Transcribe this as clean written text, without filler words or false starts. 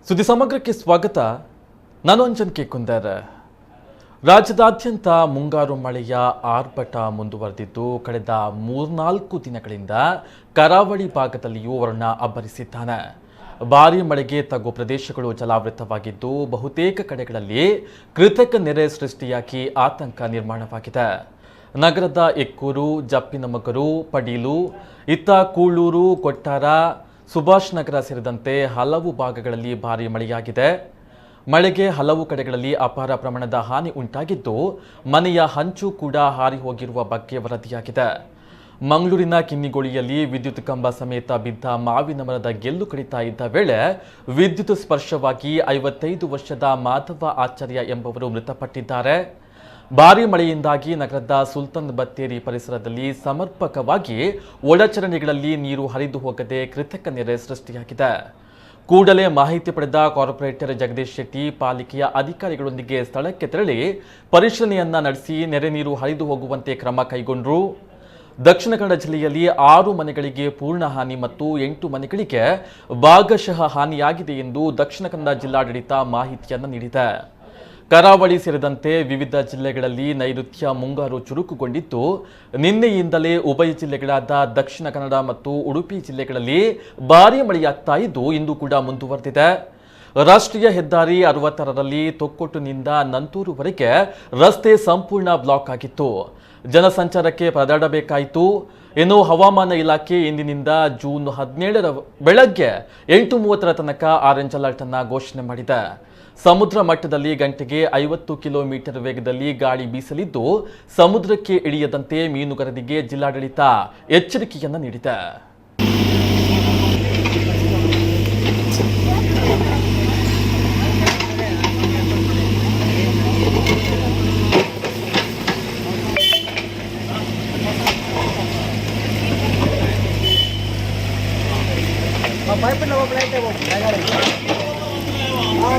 ಸುದ್ದಿ ಸಮಗ್ರಕ್ಕೆ ಸ್ವಾಗತ. ನಾನು ಅಂಜನ್ ಕೆ ಕುಂದರ್. ರಾಜ್ಯದಾದ್ಯಂತ ಮುಂಗಾರು ಮಳೆಯ ಆರ್ಭಟ ಮುಂದುವರೆದಿದ್ದು ಕಳೆದ 3-4 ದಿನಗಳಿಂದ ಕರಾವಳಿ ಭಾಗದಲ್ಲಿಯೂ ವರ್ಣ ಅಬ್ಬರಿಸಿದ್ದಾನೆ. ಭಾರೀ ಮಳೆಗೆ ತಗ್ಗು ಪ್ರದೇಶಗಳು ಜಲಾವೃತವಾಗಿದ್ದು ಬಹುತೇಕ ಕಡೆಗಳಲ್ಲಿ ಕೃತಕ ನೆರೆ ಸೃಷ್ಟಿಯಾಗಿ ಆತಂಕ ನಿರ್ಮಾಣವಾಗಿದೆ. ನಗರದ ಎಕ್ಕೂರು, ಜಪ್ಪಿನಮಗರು, ಪಡೀಲು, ಇತ್ತ ಕೂಳೂರು, ಕೊಟ್ಟಾರ, ಸುಭಾಷ್ ನಗರ ಸೇರಿದಂತೆ ಹಲವು ಭಾಗಗಳಲ್ಲಿ ಭಾರೀ ಮಳೆಯಾಗಿದೆ. ಮಳೆಗೆ ಹಲವು ಕಡೆಗಳಲ್ಲಿ ಅಪಾರ ಪ್ರಮಾಣದ ಹಾನಿ ಉಂಟಾಗಿದ್ದು ಮನೆಯ ಹಂಚು ಕೂಡ ಹಾರಿ ಹೋಗಿರುವ ಬಗ್ಗೆ ವರದಿಯಾಗಿದೆ. ಮಂಗಳೂರಿನ ಕಿನ್ನಿಗೋಳಿಯಲ್ಲಿ ವಿದ್ಯುತ್ ಕಂಬ ಸಮೇತ ಬಿದ್ದ ಮಾವಿನ ಮರದ ಗೆಲ್ಲು ಕಡಿತಾ ಇದ್ದ ವೇಳೆ ವಿದ್ಯುತ್ ಸ್ಪರ್ಶವಾಗಿ 55 ವರ್ಷದ ಮಾಧವ ಆಚಾರ್ಯ ಎಂಬುವರು ಮೃತಪಟ್ಟಿದ್ದಾರೆ. ಭಾರೀ ಮಳೆಯಿಂದಾಗಿ ನಗರದ ಸುಲ್ತಾನ್ ಬತ್ತೇರಿ ಪರಿಸರದಲ್ಲಿ ಸಮರ್ಪಕವಾಗಿ ಒಳಚರಂಡಿಗಳಲ್ಲಿ ನೀರು ಹರಿದು ಹೋಗದೆ ಕೃತಕ ನೆರೆ ಸೃಷ್ಟಿಯಾಗಿದೆ. ಕೂಡಲೇ ಮಾಹಿತಿ ಪಡೆದ ಕಾರ್ಪೊರೇಟರ್ ಜಗದೀಶ್ ಶೆಟ್ಟಿ ಪಾಲಿಕೆಯ ಅಧಿಕಾರಿಗಳೊಂದಿಗೆ ಸ್ಥಳಕ್ಕೆ ತೆರಳಿ ಪರಿಶೀಲನೆಯನ್ನ ನಡೆಸಿ ನೆರೆ ನೀರು ಹರಿದು ಹೋಗುವಂತೆ ಕ್ರಮ ಕೈಗೊಂಡರು. ದಕ್ಷಿಣ ಕನ್ನಡ ಜಿಲ್ಲೆಯಲ್ಲಿ 6 ಮನೆಗಳಿಗೆ ಪೂರ್ಣ ಹಾನಿ ಮತ್ತು 8 ಮನೆಗಳಿಗೆ ಭಾಗಶಃ ಹಾನಿಯಾಗಿದೆ ಎಂದು ದಕ್ಷಿಣ ಕನ್ನಡ ಜಿಲ್ಲಾಡಳಿತ ಮಾಹಿತಿಯನ್ನು ನೀಡಿದೆ. ಕರಾವಳಿ ಸೇರಿದಂತೆ ವಿವಿಧ ಜಿಲ್ಲೆಗಳಲ್ಲಿ ನೈಋತ್ಯ ಮುಂಗಾರು ಚುರುಕುಗೊಂಡಿದ್ದು ನಿನ್ನೆಯಿಂದಲೇ ಉಭಯ ಜಿಲ್ಲೆಗಳಾದ ದಕ್ಷಿಣ ಕನ್ನಡ ಮತ್ತು ಉಡುಪಿ ಜಿಲ್ಲೆಗಳಲ್ಲಿ ಭಾರೀ ಮಳೆಯಾಗ್ತಾ ಇದ್ದು ಇಂದು ಕೂಡ ಮುಂದುವರೆದಿದೆ. ರಾಷ್ಟ್ರೀಯ ಹೆದ್ದಾರಿ 66ರಲ್ಲಿ ತೊಕ್ಕೊಟ್ಟಿನಿಂದ ನಂತೂರುವರೆಗೆ ರಸ್ತೆ ಸಂಪೂರ್ಣ ಬ್ಲಾಕ್ ಆಗಿತ್ತು. ಜನಸಂಚಾರಕ್ಕೆ ಪರದಾಡಬೇಕಾಯಿತು. ಇನ್ನು ಹವಾಮಾನ ಇಲಾಖೆ ಇಂದಿನಿಂದ ಜೂನ್ 17ರ ಬೆಳಗ್ಗೆ 8:30ರ ತನಕ ಆರೆಂಜ್ ಅಲರ್ಟ್ ಅನ್ನು ಘೋಷಣೆ ಮಾಡಿದೆ. ಸಮುದ್ರ ಮಟ್ಟದಲ್ಲಿ ಗಂಟೆಗೆ 50 ಕಿಲೋಮೀಟರ್ ವೇಗದಲ್ಲಿ ಗಾಳಿ ಬೀಸಲಿದ್ದು ಸಮುದ್ರಕ್ಕೆ ಇಳಿಯದಂತೆ ಮೀನುಗಾರರಿಗೆ ಜಿಲ್ಲಾಡಳಿತ ಎಚ್ಚರಿಕೆಯನ್ನು ನೀಡಿದೆ. Bye.